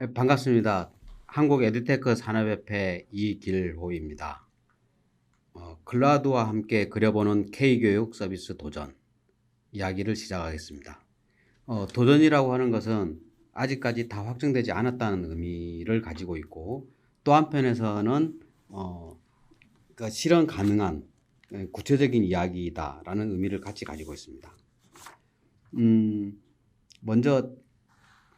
네, 반갑습니다. 한국 에듀테크 산업협회 이길호입니다. 클라우드와 함께 그려보는 K교육 서비스 도전 이야기를 시작하겠습니다. 도전이라고 하는 것은 아직까지 다 확정되지 않았다는 의미를 가지고 있고, 또 한편에서는 그러니까 실현 가능한 구체적인 이야기다라는 의미를 같이 가지고 있습니다. 먼저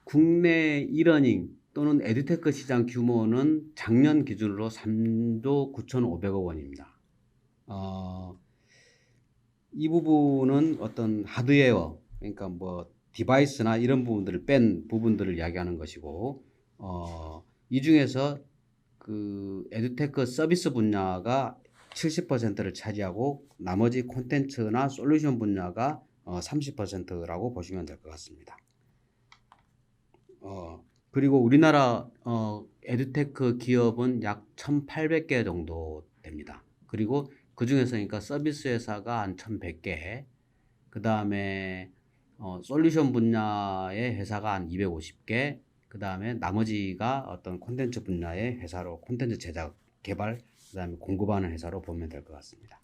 국내 이러닝 또는 에듀테크 시장 규모는 작년 기준으로 3조 9,500억 원입니다. 이 부분은 어떤 하드웨어, 그러니까 뭐 디바이스나 이런 부분들을 뺀 부분들을 이야기하는 것이고, 이 중에서 그 에듀테크 서비스 분야가 70%를 차지하고 나머지 콘텐츠나 솔루션 분야가 30%라고 보시면 될 것 같습니다. 그리고 우리나라 에듀테크 기업은 약 1,800개 정도 됩니다. 그리고 그 중에서 그러니까 서비스 회사가 한 1,100개, 그 다음에 솔루션 분야의 회사가 한 250개, 그 다음에 나머지가 어떤 콘텐츠 분야의 회사로 콘텐츠 제작, 개발, 그 다음에 공급하는 회사로 보면 될 것 같습니다.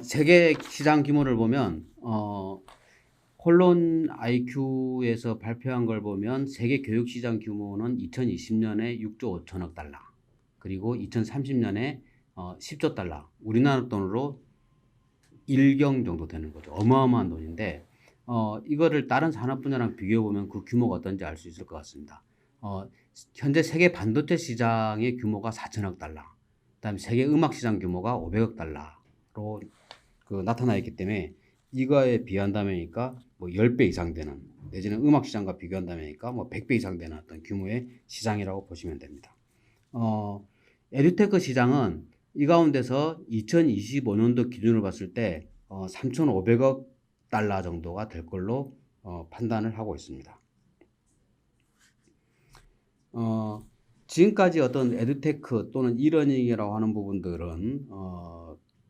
세계 시장 규모를 보면 콜론 IQ에서 발표한 걸 보면 세계 교육 시장 규모는 2020년에 6조 5천억 달러, 그리고 2030년에 10조 달러, 우리나라 돈으로 1경 정도 되는 거죠. 어마어마한 돈인데 이거를 다른 산업 분야랑 비교해 보면 그 규모가 어떤지 알 수 있을 것 같습니다. 현재 세계 반도체 시장의 규모가 4천억 달러, 그다음에 세계 음악 시장 규모가 500억 달러로 나타나 있기 때문에 이거에 비한다면니까 뭐 10배 이상 되는, 내지는 음악 시장과 비교한다면니까 뭐 100배 이상 되는 어떤 규모의 시장이라고 보시면 됩니다. 에듀테크 시장은 이 가운데서 2025년도 기준으로 봤을 때 3,500억 달러 정도가 될 걸로 판단을 하고 있습니다. 지금까지 어떤 에듀테크 또는 이러닝이라고 하는 부분들은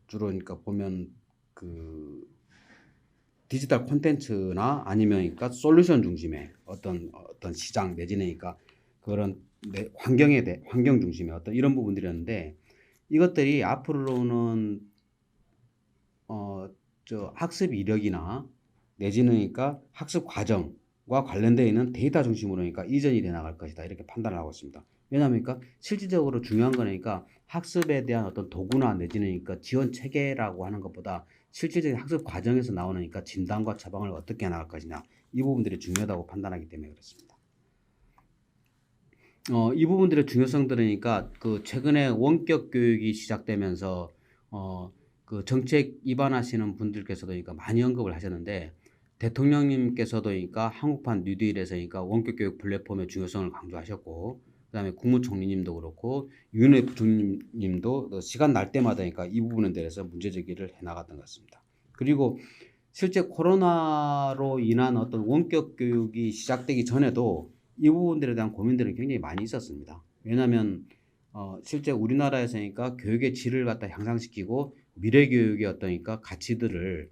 주로 그러니까 보면 그 디지털 콘텐츠나 아니면 그러니까 솔루션 중심의 어떤 시장 내지는 그러니까 그런 환경 중심의 어떤 이런 부분들이었는데, 이것들이 앞으로는 학습 이력이나 내지는 그러니까 학습 과정과 관련되어 있는 데이터 중심으로 그러니까 이전이 돼 나갈 것이다, 이렇게 판단을 하고 있습니다. 왜냐하면 그러니까 실질적으로 중요한 거니까 학습에 대한 어떤 도구나 내지는 그러니까 지원 체계라고 하는 것보다 실질적인 학습 과정에서 나오니까 진단과 처방을 어떻게 나갈 것이냐, 이 부분들이 중요하다고 판단하기 때문에 그렇습니다. 이 부분들의 중요성들이니까 그 최근에 원격 교육이 시작되면서 그 정책 입안하시는 분들께서도 그러니까 많이 언급을 하셨는데, 대통령님께서도 그러니까 한국판 뉴딜에서 그러니까 원격 교육 플랫폼의 중요성을 강조하셨고, 그다음에 국무총리님도 그렇고 윤핵 부총리님도 시간 날 때마다 그러니까 이 부분에 대해서 문제 제기를 해 나갔던 것 같습니다. 그리고 실제 코로나로 인한 어떤 원격 교육이 시작되기 전에도 이 부분들에 대한 고민들은 굉장히 많이 있었습니다. 왜냐하면 실제 우리나라에서니까 교육의 질을 갖다 향상시키고 미래 교육의 어떠니까 가치들을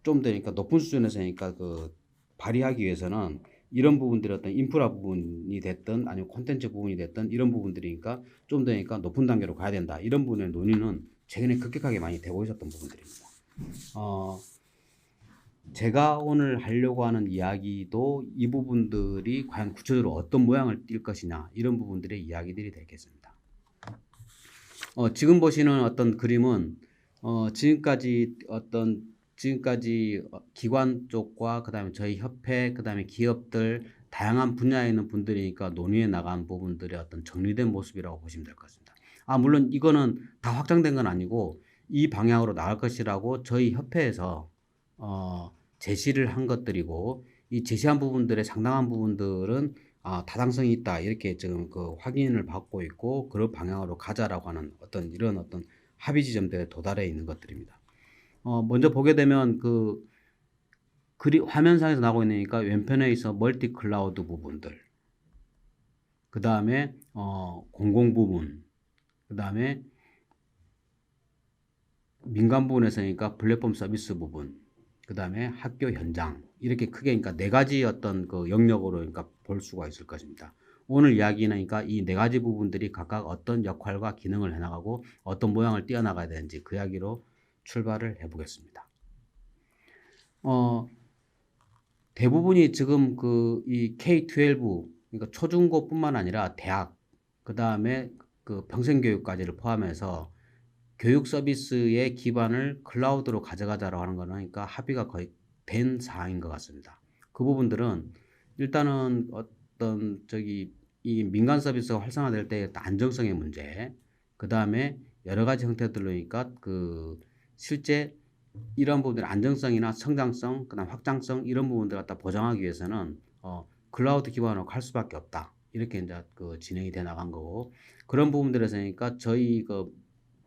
좀 더 그러니까 높은 수준에서니까 그 발휘하기 위해서는 이런 부분들이 어떤 인프라 부분이 됐든 아니면 콘텐츠 부분이 됐든 이런 부분들이니까 좀 더 그러니까 높은 단계로 가야 된다, 이런 부분의 논의는 최근에 급격하게 많이 되고 있었던 부분들입니다. 제가 오늘 하려고 하는 이야기도 이 부분들이 과연 구체적으로 어떤 모양을 띌 것이냐, 이런 부분들의 이야기들이 되겠습니다. 지금 보시는 어떤 그림은 지금까지 기관 쪽과 그다음에 저희 협회, 그다음에 기업들 다양한 분야에 있는 분들이니까 논의해 나간 부분들의 어떤 정리된 모습이라고 보시면 될 것 같습니다. 물론 이거는 다 확정된 건 아니고 이 방향으로 나갈 것이라고 저희 협회에서 제시를 한 것들이고, 이 제시한 부분들의 상당한 부분들은 타당성이 있다, 이렇게 지금 그 확인을 받고 있고 그런 방향으로 가자라고 하는 이런 합의 지점들에 도달해 있는 것들입니다. 먼저 보게 되면 그 화면상에서 나오고 있으니까 왼편에 있어 멀티 클라우드 부분들, 그 다음에 공공 부분, 그 다음에 민간 부분에서니까 플랫폼 서비스 부분, 그 다음에 학교 현장, 이렇게 크게 그러니까 네 가지 어떤 그 영역으로 그러니까 볼 수가 있을 것입니다. 오늘 이야기는 그러니까 이 네 가지 부분들이 각각 어떤 역할과 기능을 해나가고 어떤 모양을 띄어나가야 되는지 그 이야기로 출발을 해보겠습니다. 대부분이 지금 그 이 K-12 그러니까 초중고뿐만 아니라 대학 그 다음에 그 평생교육까지를 포함해서 교육 서비스의 기반을 클라우드로 가져가자라고 하는 거는 그러니까 합의가 거의 된 사항인 것 같습니다. 그 부분들은 일단은 어떤 저기 이 민간 서비스가 활성화될 때 안정성의 문제, 그 다음에 여러 가지 형태들로니까 그 실제 이런 부분들 안정성이나 성장성, 그다음 확장성 이런 부분들 갖다 보장하기 위해서는 클라우드 기반으로 갈 수밖에 없다. 이렇게 이제 그 진행이 돼 나간 거고 그런 부분들에서니까 저희 그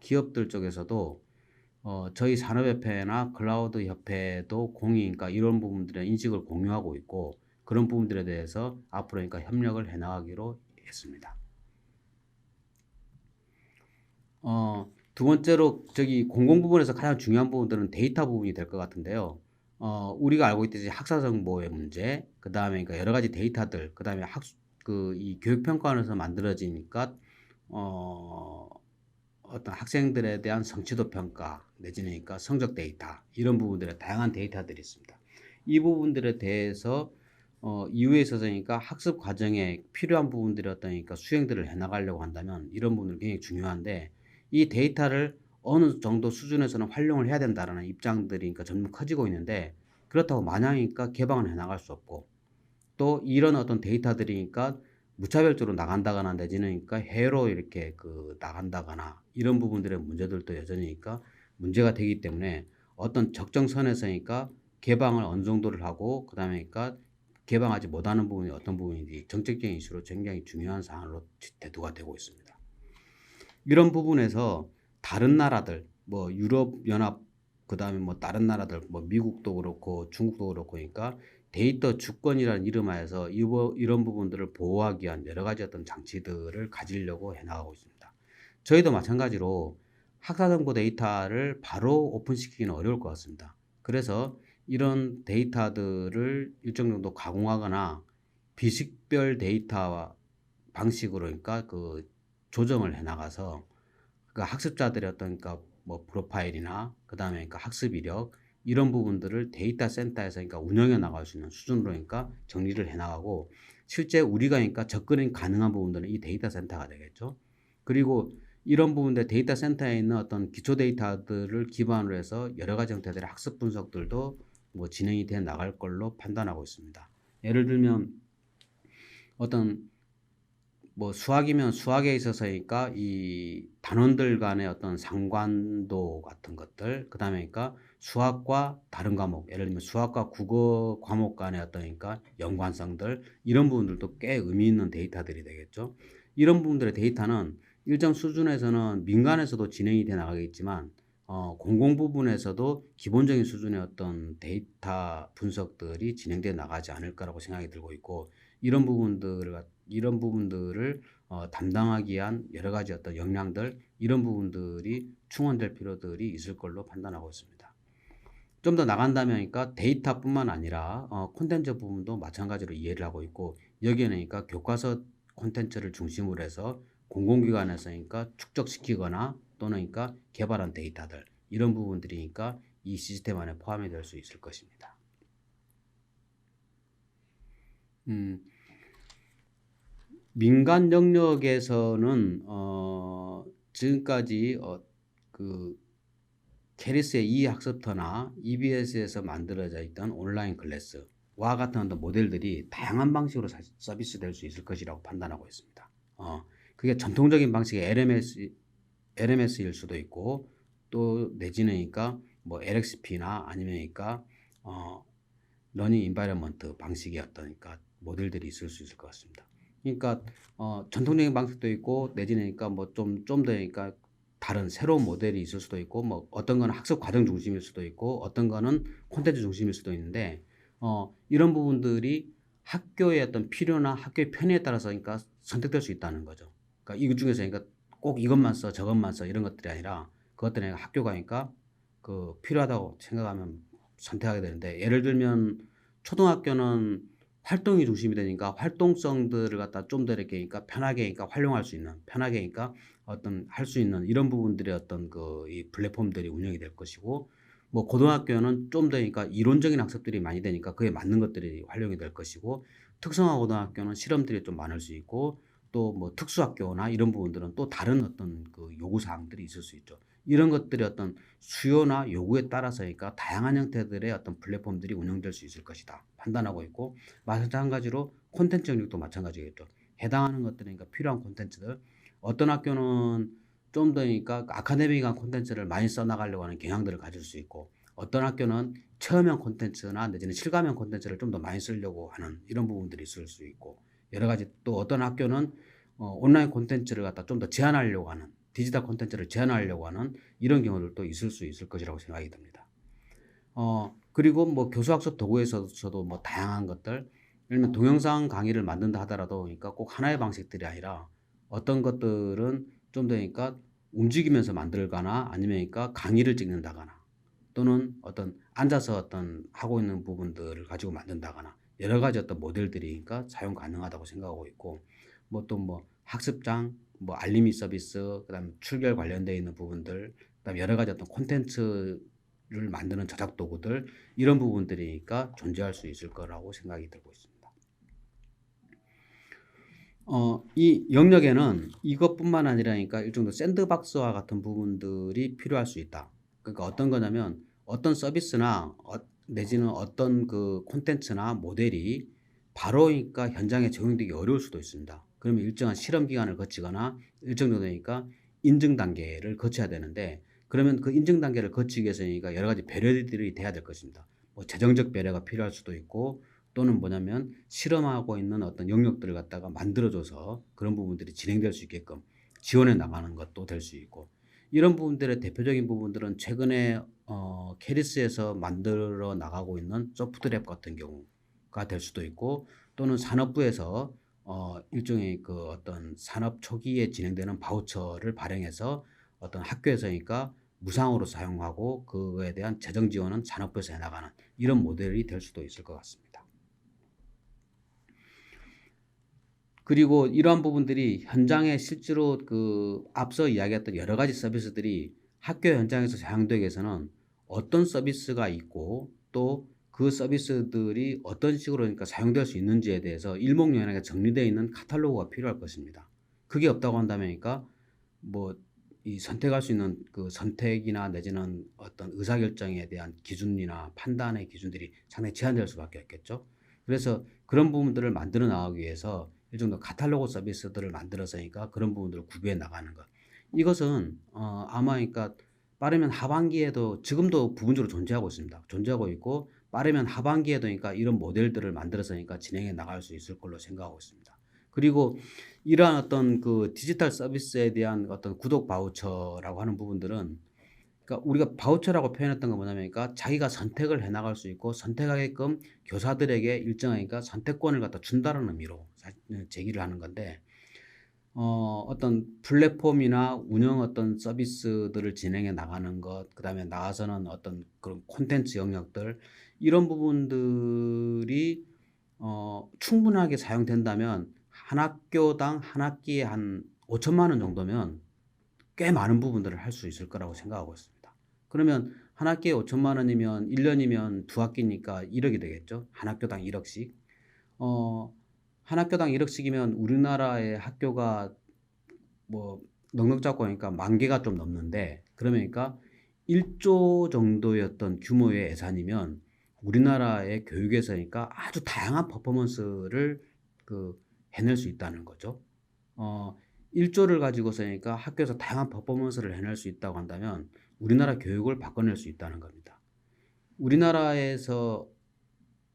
기업들 쪽에서도 저희 산업협회나 클라우드 협회도 공익이니까 이런 부분들의 인식을 공유하고 있고 그런 부분들에 대해서 앞으로 그러니까 협력을 해 나가기로 했습니다. 두 번째로 저기 공공 부분에서 가장 중요한 부분들은 데이터 부분이 될 것 같은데요. 우리가 알고 있듯이 학사 정보의 문제, 그 다음에 그러니까 여러 가지 데이터들, 그 다음에 이 교육평가원에서 만들어지니까 어떤 학생들에 대한 성취도 평가 내지는 그러니까 성적 데이터 이런 부분들의 다양한 데이터들이 있습니다. 이 부분들에 대해서 이후에 있어서니까 학습 과정에 필요한 부분들이 어떠니까 수행들을 해나가려고 한다면 이런 부분은 굉장히 중요한데 이 데이터를 어느 정도 수준에서는 활용을 해야 된다라는 입장들이 그러니까 점점 커지고 있는데 그렇다고 마냥이니까 개방을 해나갈 수 없고 또 이런 어떤 데이터들이니까 무차별적으로 나간다거나 내지는 그러니까 해외로 이렇게 그 나간다거나 이런 부분들의 문제들도 여전히니까 문제가 되기 때문에 어떤 적정선에서니까 개방을 어느 정도를 하고 그다음에 그러니까 개방하지 못하는 부분이 어떤 부분인지 정책적인 이슈로 굉장히 중요한 사안으로 대두가 되고 있습니다. 이런 부분에서 다른 나라들 뭐 유럽 연합 그다음에 뭐 다른 나라들 뭐 미국도 그렇고 중국도 그렇고 그러니까 데이터 주권이라는 이름하에서 이런 부분들을 보호하기 위한 여러 가지 어떤 장치들을 가지려고 해나가고 있습니다. 저희도 마찬가지로 학사정보 데이터를 바로 오픈시키기는 어려울 것 같습니다. 그래서 이런 데이터들을 일정 정도 가공하거나 비식별 데이터 방식으로 그러니까 그 조정을 해나가서 그 학습자들의 어떤 그러니까 뭐 프로파일이나 그 다음에 그러니까 학습 이력 이런 부분들을 데이터 센터에서 그러니까 운영해 나갈 수 있는 수준으로 그러니까 정리를 해 나가고 실제 우리가 그러니까 접근이 가능한 부분들은 이 데이터 센터가 되겠죠. 그리고 이런 부분들 데이터 센터에 있는 어떤 기초 데이터들을 기반으로 해서 여러 가지 형태들의 학습 분석들도 뭐 진행이 돼 나갈 걸로 판단하고 있습니다. 예를 들면 어떤 뭐 수학이면 수학에 있어서니까 이 단원들 간의 어떤 상관도 같은 것들, 그 다음에 그러니까 수학과 다른 과목, 예를 들면 수학과 국어 과목 간의 어떤 그러니까 연관성들, 이런 부분들도 꽤 의미 있는 데이터들이 되겠죠. 이런 부분들의 데이터는 일정 수준에서는 민간에서도 진행이 돼 나가겠지만, 공공 부분에서도 기본적인 수준의 어떤 데이터 분석들이 진행돼 나가지 않을까라고 생각이 들고 있고, 이런 부분들을 담당하기 위한 여러 가지 어떤 역량들 이런 부분들이 충원될 필요들이 있을 걸로 판단하고 있습니다. 좀 더 나간다면 그러니까 데이터뿐만 아니라 콘텐츠 부분도 마찬가지로 이해를 하고 있고 여기에는 그러니까 교과서 콘텐츠를 중심으로 해서 공공기관에서 그러니까 축적시키거나 또는 그러니까 개발한 데이터들 이런 부분들이니까 이 시스템 안에 포함이 될 수 있을 것입니다. 음, 민간 영역에서는 지금까지 그 캐리스의 이학습터나 EBS에서 만들어져 있던 온라인 클래스와 같은 어떤 모델들이 다양한 방식으로 서비스 될 수 있을 것이라고 판단하고 있습니다. 그게 전통적인 방식의 LMS일 수도 있고 또 내지는 그러니까 뭐 LXP나 아니면 그러니까 러닝 인바이러먼트 방식의 어떤 그러니까 모델들이 있을 수 있을 것 같습니다. 그러니까 전통적인 방식도 있고 내지는 그러니까 뭐 좀 더 그러니까 다른 새로운 모델이 있을 수도 있고 뭐 어떤 거는 학습 과정 중심일 수도 있고 어떤 거는 콘텐츠 중심일 수도 있는데 이런 부분들이 학교의 어떤 필요나 학교의 편의에 따라서 그러니까 선택될 수 있다는 거죠. 그러니까 이 중에서 그러니까 꼭 이것만 써 저것만 써 이런 것들이 아니라 그것들은 학교가 그러니까 그 필요하다고 생각하면 선택하게 되는데 예를 들면 초등학교는 활동이 중심이 되니까 활동성들을 갖다 좀 더 이렇게 그러니까 편하게 그러니까 활용할 수 있는 편하게 그러니까 어떤 할 수 있는 이런 부분들의 어떤 그 이 플랫폼들이 운영이 될 것이고 뭐 고등학교는 좀 더 그러니까 이론적인 학습들이 많이 되니까 그에 맞는 것들이 활용이 될 것이고 특성화 고등학교는 실험들이 좀 많을 수 있고 또 뭐 특수학교나 이런 부분들은 또 다른 어떤 그 요구 사항들이 있을 수 있죠. 이런 것들이 어떤 수요나 요구에 따라서 그러니까 다양한 형태들의 어떤 플랫폼들이 운영될 수 있을 것이다. 판단하고 있고 마찬가지로 콘텐츠 영역도 마찬가지겠죠. 해당하는 것들이니까 그러니까 필요한 콘텐츠들 어떤 학교는 좀 더 그러니까 아카데믹한 콘텐츠를 많이 써나가려고 하는 경향들을 가질 수 있고 어떤 학교는 체험형 콘텐츠나 내지는 실감형 콘텐츠를 좀 더 많이 쓰려고 하는 이런 부분들이 있을 수 있고 여러 가지 또 어떤 학교는 온라인 콘텐츠를 갖다 좀 더 제한하려고 하는 디지털 콘텐츠를 제한하려고 하는 이런 경우들도 있을 수 있을 것이라고 생각이 듭니다. 그리고 뭐 교수학습 도구에서도 뭐 다양한 것들, 예를 들면 동영상 강의를 만든다 하더라도 그러니까 꼭 하나의 방식들이 아니라 어떤 것들은 좀 더 그러니까 움직이면서 만들거나 아니면 그러니까 강의를 찍는다거나 또는 어떤 앉아서 어떤 하고 있는 부분들을 가지고 만든다거나 여러 가지 어떤 모델들이 그러니까 사용 가능하다고 생각하고 있고 뭐 또 뭐 학습장, 뭐 알림이 서비스, 그다음 출결 관련되어 있는 부분들, 그다음 여러 가지 어떤 콘텐츠를 만드는 저작 도구들 이런 부분들이니까 존재할 수 있을 거라고 생각이 들고 있습니다. 이 영역에는 이것뿐만 아니라니까 일정도 샌드박스와 같은 부분들이 필요할 수 있다. 그러니까 어떤 거냐면 어떤 서비스나 내지는 어떤 그 콘텐츠나 모델이 바로 그러니까 현장에 적용되기 어려울 수도 있습니다. 그러면 일정한 실험 기간을 거치거나 일정 정도 되니까 인증 단계를 거쳐야 되는데 그러면 그 인증 단계를 거치기 위해서니까 여러 가지 배려들이 돼야 될 것입니다. 뭐 재정적 배려가 필요할 수도 있고 또는 뭐냐면 실험하고 있는 어떤 영역들을 갖다가 만들어줘서 그런 부분들이 진행될 수 있게끔 지원해 나가는 것도 될 수 있고 이런 부분들의 대표적인 부분들은 최근에 캐리스에서 만들어 나가고 있는 소프트랩 같은 경우가 될 수도 있고 또는 산업부에서 일종의 그 어떤 산업 초기에 진행되는 바우처를 발행해서 어떤 학교에서니까 무상으로 사용하고 그거에 대한 재정 지원은 산업부에서 해나가는 이런 모델이 될 수도 있을 것 같습니다. 그리고 이러한 부분들이 현장에 실제로 그 앞서 이야기했던 여러 가지 서비스들이 학교 현장에서 사용되기 위해서는 어떤 서비스가 있고 또 그 서비스들이 어떤 식으로 그러니까 사용될 수 있는지에 대해서 일목요연하게 정리되어 있는 카탈로그가 필요할 것입니다. 그게 없다고 한다면 그러니까 뭐 이 선택할 수 있는 그 선택이나 내지는 어떤 의사결정에 대한 기준이나 판단의 기준들이 상당히 제한될 수밖에 없겠죠. 그래서 그런 부분들을 만들어 나가기 위해서 일정도 카탈로그 서비스들을 만들어서니까 그런 부분들을 구비해 나가는 것. 이것은 아마 그러니까 빠르면 하반기에도 지금도 부분적으로 존재하고 있습니다. 존재하고 있고 빠르면 하반기에도 그러니까 이런 모델들을 만들어서니까 진행해 나갈 수 있을 걸로 생각하고 있습니다. 그리고 이러한 어떤 그 디지털 서비스에 대한 어떤 구독 바우처라고 하는 부분들은 그러니까 우리가 바우처라고 표현했던 건 뭐냐면 그러니까 자기가 선택을 해 나갈 수 있고 선택하게끔 교사들에게 일정한 그러니까 선택권을 갖다 준다는 의미로 제기를 하는 건데 어떤 플랫폼이나 운영 어떤 서비스들을 진행해 나가는 것, 그다음에 나아서는 어떤 그런 콘텐츠 영역들 이런 부분들이 충분하게 사용된다면 한 학교당 한 학기에 한 5천만 원 정도면 꽤 많은 부분들을 할 수 있을 거라고 생각하고 있습니다. 그러면 한 학기에 5천만 원이면 1년이면 두 학기니까 1억이 되겠죠. 한 학교당 1억씩. 한 학교당 1억씩이면 우리나라의 학교가 뭐 넉넉 잡고 하니까 만 개가 좀 넘는데 그러니까 1조 정도였던 규모의 예산이면 우리나라의 교육에서니까 아주 다양한 퍼포먼스를 그 해낼 수 있다는 거죠. 1조를 가지고서니까 학교에서 다양한 퍼포먼스를 해낼 수 있다고 한다면 우리나라 교육을 바꿔낼 수 있다는 겁니다. 우리나라에서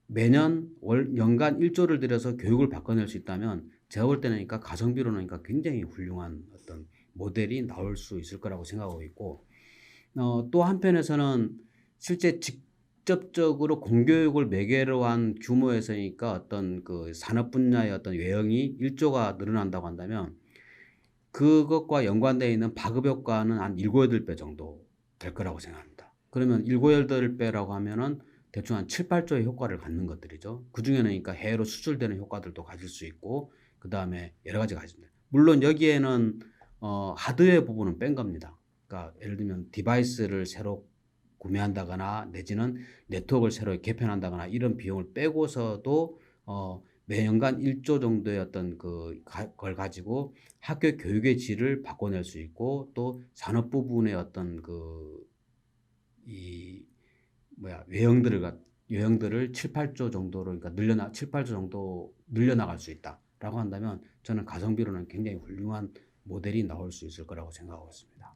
매년 연간 1조를 들여서 교육을 바꿔낼 수 있다면 제가 볼 때는 그러니까 가성비로는 그러니까 굉장히 훌륭한 어떤 모델이 나올 수 있을 거라고 생각하고 있고 또 한편에서는 실제 직접적으로 공교육을 매개로 한 규모에서니까 어떤 그 산업 분야의 어떤 외형이 1조가 늘어난다고 한다면 그것과 연관되어 있는 파급 효과는 한 7, 8배 정도 될 거라고 생각합니다. 그러면 7, 8배라고 하면은 대충 한 7-8조의 효과를 갖는 것들이죠. 그중에는 그러니까 해외로 수출되는 효과들도 가질 수 있고 그다음에 여러 가지가 있습니다. 물론 여기에는 하드웨어 부분은 뺀 겁니다. 그러니까 예를 들면 디바이스를 새로 구매한다거나 내지는 네트워크를 새로 개편한다거나 이런 비용을 빼고서도 매년간 1조 정도의 어떤 걸 가지고 학교 교육의 질을 바꿔낼 수 있고 또 산업 부분의 어떤 외형들을 7-8조 정도로 그러니까 7-8조 정도 늘려나갈 수 있다라고 한다면 저는 가성비로는 굉장히 훌륭한 모델이 나올 수 있을 거라고 생각하고 있습니다.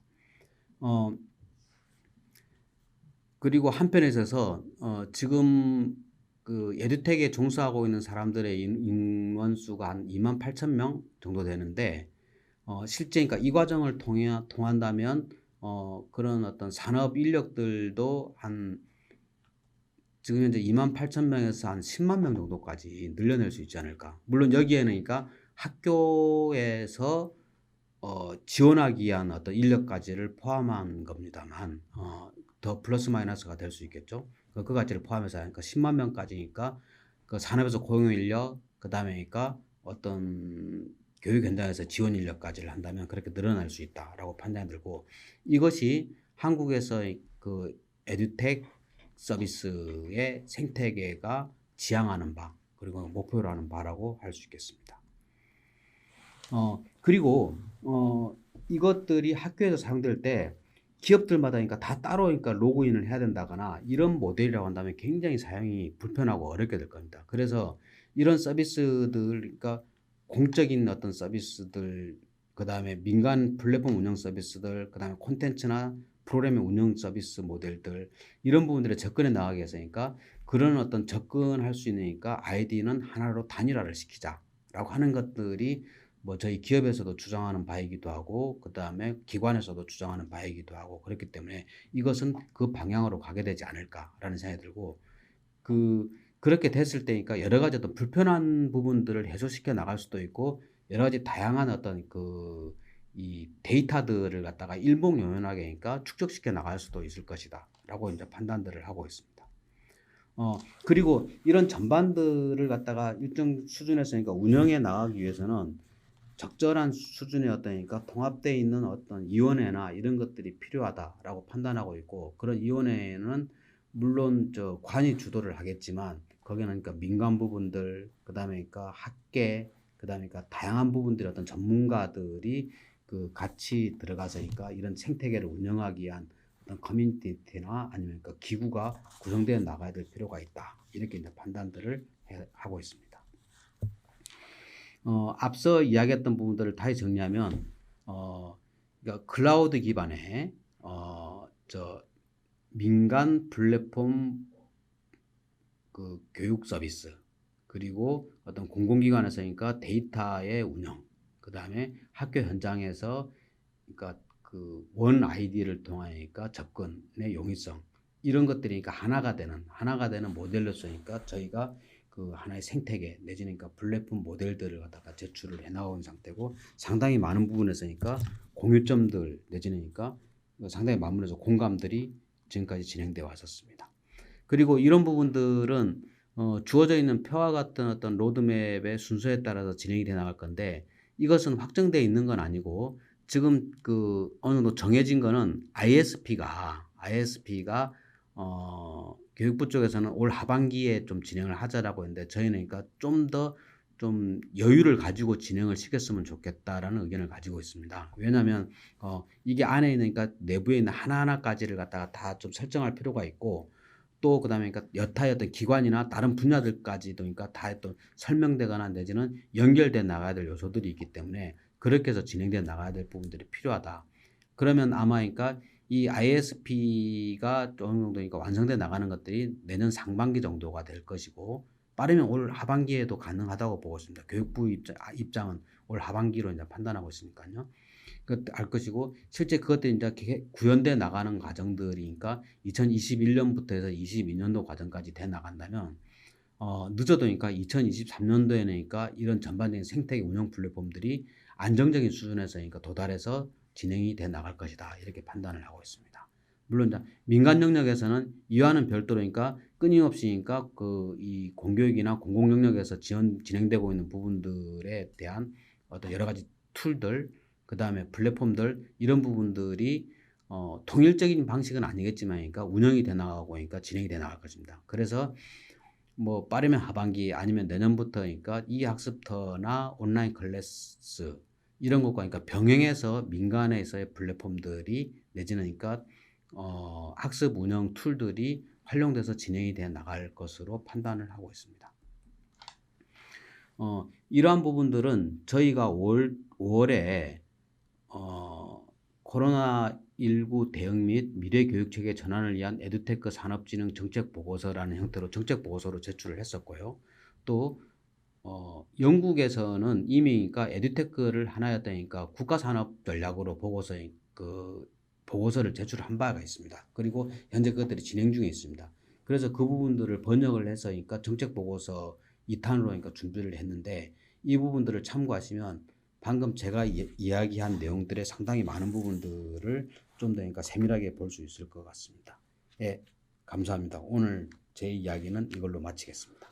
그리고 한편에 있어서 지금 에듀텍에 종사하고 있는 사람들의 인원수가 한 28,000명 정도 되는데 실제 그러니까 이 과정을 통한다면 그런 어떤 산업 인력들도 지금 현재 28,000명에서 한 10만 명 정도까지 늘려낼 수 있지 않을까. 물론 여기에는 그러니까 학교에서 지원하기 위한 어떤 인력까지를 포함한 겁니다만 더 플러스 마이너스가 될 수 있겠죠. 그 가치를 포함해서 하니까 10만 명까지니까 그 산업에서 고용 인력 그다음에 그러니까 어떤 교육 현장에서 지원 인력까지를 한다면 그렇게 늘어날 수 있다라고 판단이 들고 이것이 한국에서의 에듀텍 서비스의 생태계가 지향하는 바 그리고 목표로 하는 바라고 할 수 있겠습니다. 그리고 이것들이 학교에서 사용될 때 기업들마다 그러니까 다 따로 그러니까 로그인을 해야 된다거나 이런 모델이라고 한다면 굉장히 사용이 불편하고 어렵게 될 겁니다. 그래서 이런 서비스들 그러니까 공적인 어떤 서비스들 그다음에 민간 플랫폼 운영 서비스들 그다음에 콘텐츠나 프로그램의 운영 서비스 모델들 이런 부분들에 접근해 나가기 위해서 그러니까 그런 어떤 접근할 수 있으니까 아이디는 하나로 단일화를 시키자라고 하는 것들이 저희 기업에서도 주장하는 바이기도 하고 그다음에 기관에서도 주장하는 바이기도 하고 그렇기 때문에 이것은 그 방향으로 가게 되지 않을까라는 생각이 들고 그렇게 됐을 때니까 여러 가지 어떤 불편한 부분들을 해소시켜 나갈 수도 있고 여러 가지 다양한 어떤 이 데이터들을 갖다가 일목요연하게 그러니까 축적시켜 나갈 수도 있을 것이다라고 이제 판단들을 하고 있습니다. 그리고 이런 전반들을 갖다가 일정 수준에서 그러니까 운영해 나가기 위해서는 적절한 수준의 그러니까 통합되어 있는 어떤 위원회나 이런 것들이 필요하다라고 판단하고 있고 그런 위원회는 물론 관이 주도를 하겠지만 거기는 그러니까 민간 부분들 그다음에 그러니까 학계 그다음에 그러니까 다양한 부분들의 어떤 전문가들이 같이 들어가서 그러니까 이런 생태계를 운영하기 위한 어떤 커뮤니티나 아니면 기구가 구성되어 나가야 될 필요가 있다 이렇게 이제 판단들을 하고 있습니다. 앞서 이야기했던 부분들을 다시 정리하면 그러니까 클라우드 기반의 민간 플랫폼 교육 서비스 그리고 어떤 공공기관에서 그러니까 데이터의 운영 그다음에 학교 현장에서 그러니까 원 아이디를 통하니까 접근의 용이성 이런 것들이 그러니까 하나가 되는 모델로서 그러니까 저희가 하나의 생태계 내지는 그러니까 플랫폼 모델들을 갖다가 제출을 해 나온 상태고 상당히 많은 부분에서 그러니까 공유점들 내지는 그러니까 상당히 많은 공감들이 지금까지 진행되어 왔었습니다. 그리고 이런 부분들은 주어져 있는 표와 같은 어떤 로드맵의 순서에 따라서 진행이 돼 나갈 건데 이것은 확정되어 있는 건 아니고 지금 어느 정도 정해진 거는 ISP가 교육부 쪽에서는 올 하반기에 좀 진행을 하자라고 했는데 저희는 그러니까 좀 여유를 가지고 진행을 시켰으면 좋겠다라는 의견을 가지고 있습니다. 왜냐하면 이게 안에 있는 그러니까 내부에 있는 하나하나까지를 갖다가 다 좀 설정할 필요가 있고 또 그다음에 그러니까 여타의 어떤 기관이나 다른 분야들까지도 그러니까 다 또 설명되거나 내지는 연결돼 나가야 될 요소들이 있기 때문에 그렇게 해서 진행돼 나가야 될 부분들이 필요하다. 그러면 아마 그러니까 이 ISP가 어느 정도 그러니까 완성돼 나가는 것들이 내년 상반기 정도가 될 것이고 빠르면 올 하반기에도 가능하다고 보고 있습니다. 교육부 입장은 올 하반기로 이제 판단하고 있으니까요. 알 것이고 실제 그것들이 이제 구현돼 나가는 과정들이니까 2021년부터 해서 22년도 과정까지 돼 나간다면 늦어도 그러니까 2023년도에는 그러니까 이런 전반적인 생태계 운영 플랫폼들이 안정적인 수준에서 그러니까 도달해서 진행이 돼 나갈 것이다 이렇게 판단을 하고 있습니다. 물론 이제 민간 영역에서는 이와는 별도로 그러니까 끊임없이 그러니까 그 이 공교육이나 공공 영역에서 진행되고 있는 부분들에 대한 어떤 여러 가지 툴들, 그다음에 플랫폼들 이런 부분들이 통일적인 방식은 아니겠지만 그러니까 운영이 돼 나가고 그러니까 진행이 돼 나갈 것입니다. 그래서 뭐 빠르면 하반기 아니면 내년부터 그러니까 이 학습터나 온라인 클래스 이런 것과 그러니까 병행해서 민간에서의 플랫폼들이 내지는 그러니까 학습 운영 툴들이 활용돼서 진행이 돼 나갈 것으로 판단을 하고 있습니다. 이러한 부분들은 저희가 5월에 코로나19 대응 및 미래 교육체계 전환을 위한 에듀테크 산업진흥 정책 보고서라는 형태로 정책 보고서로 제출을 했었고요. 또 영국에서는 이미 그러니까 에듀테크를 하나였다니까 국가산업 전략으로 보고서를 제출한 바가 있습니다. 그리고 현재 그것들이 진행 중에 있습니다. 그래서 그 부분들을 번역을 해서 그러니까 정책 보고서 2탄으로 그러니까 준비를 했는데 이 부분들을 참고하시면 방금 제가 이야기한 내용들의 상당히 많은 부분들을 좀 더 그러니까 세밀하게 볼 수 있을 것 같습니다. 예, 감사합니다. 오늘 제 이야기는 이걸로 마치겠습니다.